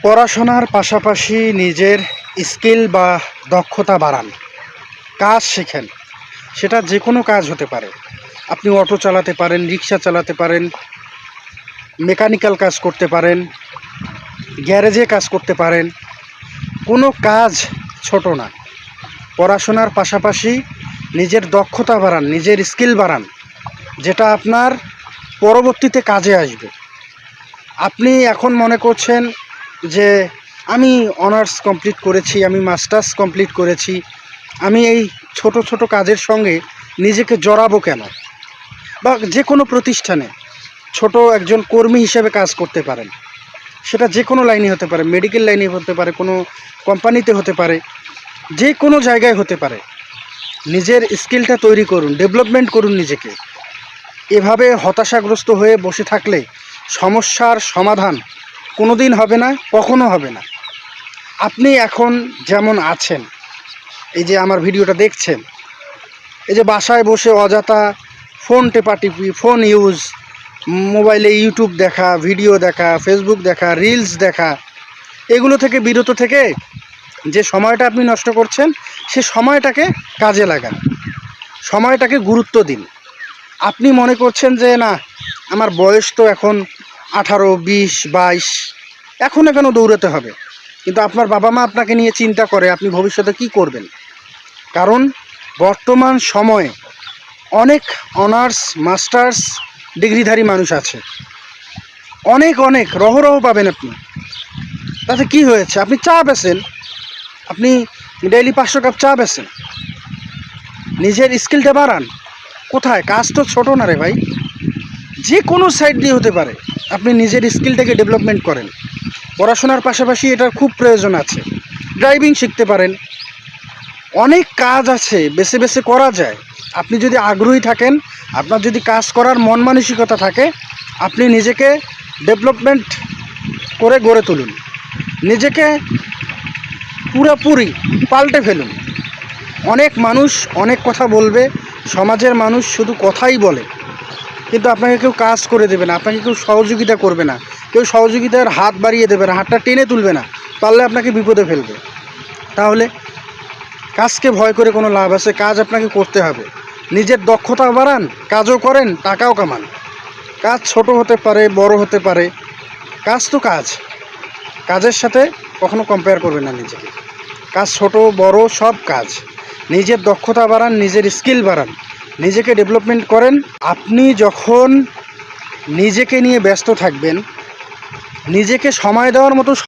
পড়াশোনার পাশাপাশি নিজের স্কিল বা দক্ষতা বাড়ান, কাজ শেখেন। সেটা যে কোনো কাজ হতে পারে। আপনি অটো চালাতে পারেন, রিক্সা চালাতে পারেন, মেকানিক্যাল কাজ করতে পারেন, গ্যারেজে কাজ করতে পারেন। কোনো কাজ ছোট না। পড়াশোনার পাশাপাশি নিজের দক্ষতা বাড়ান, নিজের স্কিল বাড়ান, যেটা আপনার পরবর্তীতে কাজে আসবে। আপনি এখন মনে করছেন যে আমি অনার্স কমপ্লিট করেছি, আমি মাস্টার্স কমপ্লিট করেছি, আমি এই ছোট ছোট কাজের সঙ্গে নিজেকে জড়াবো কেন? বা যে কোনো প্রতিষ্ঠানে ছোট একজন কর্মী হিসেবে কাজ করতে পারেন। সেটা যে কোনো লাইনে হতে পারে, মেডিকেল লাইনে হতে পারে, কোনো কোম্পানিতে হতে পারে, যে কোনো জায়গায় হতে পারে। নিজের স্কিলটা তৈরি করুন, ডেভেলপমেন্ট করুন নিজেকে। এভাবে হতাশাগ্রস্ত হয়ে বসে থাকলে সমস্যার সমাধান কোনো দিন হবে না, কখনো হবে না। আপনি এখন যেমন আছেন, এই যে আমার ভিডিওটা দেখছেন, এই যে বাসায় বসে অযথা ফোন টেপাটিপি, ফোন ইউজ, মোবাইলে ইউটিউব দেখা, ভিডিও দেখা, ফেসবুক দেখা, রিলস দেখা, এগুলো থেকে বিরত থেকে যে সময়টা আপনি নষ্ট করছেন, সে সময়টাকে কাজে লাগান, সময়টাকে গুরুত্ব দিন। আপনি মনে করছেন যে না, আমার বয়স তো এখন 18, 20, 22, এখন কেন দৌড়াতে হবে? কিন্তু আপনার বাবা মা আপনাকে নিয়ে চিন্তা করে আপনি ভবিষ্যতে কি করবেন। কারণ বর্তমান সময়ে অনেক অনার্স মাস্টার্স ডিগ্রিধারী মানুষ আছে, অনেক অনেক রহরহ পাবেন আপনি। তাতে কি হয়েছে? আপনি চা বেচেন, আপনি ডেইলি 500 কাপ চা বেচেন। নিজের স্কিলটা বাড়ান। কোথায়? কাজ তো ছোট না রে ভাই, যে কোনো সাইড দিয়ে হতে পারে। আপনি নিজের স্কিলটাকে ডেভেলপমেন্ট করেন। পড়াশোনার পাশাপাশি এটার খুব প্রয়োজন আছে। ড্রাইভিং শিখতে পারেন, অনেক কাজ আছে, বেছে বেছে করা যায়। আপনি যদি আগ্রহী থাকেন, আপনার যদি কাজ করার মন মানসিকতা থাকে, আপনি নিজেকে ডেভেলপমেন্ট করে গড়ে তুলুন, নিজেকে পুরোপুরি পাল্টে ফেলুন। অনেক মানুষ অনেক কথা বলবে, সমাজের মানুষ শুধু কথাই বলে, কিন্তু আপনাকে কেউ কাজ করে দেবে না, আপনাকে কেউ সহযোগিতা করবে না, কেউ সহযোগিতার হাত বাড়িয়ে দেবে না, হাতটা টেনে তুলবে না, পারলে আপনাকে বিপদে ফেলবে। তাহলে কাজকে ভয় করে কোনো লাভ আছে? কাজ আপনাকে করতে হবে। নিজের দক্ষতা বাড়ান, কাজও করেন, টাকাও কামান। কাজ ছোট হতে পারে, বড় হতে পারে, কাজ তো কাজ। কাজের সাথে কখনো কম্পেয়ার করবেন না নিজেকে। কাজ ছোট বড় সব কাজ। নিজের দক্ষতা বাড়ান, নিজের স্কিল বাড়ান, নিজেকে ডেভেলপমেন্ট করেন। আপনি যখন নিজেকে নিয়ে ব্যস্ত থাকবেন, নিজেকে সময় দেওয়ার মতো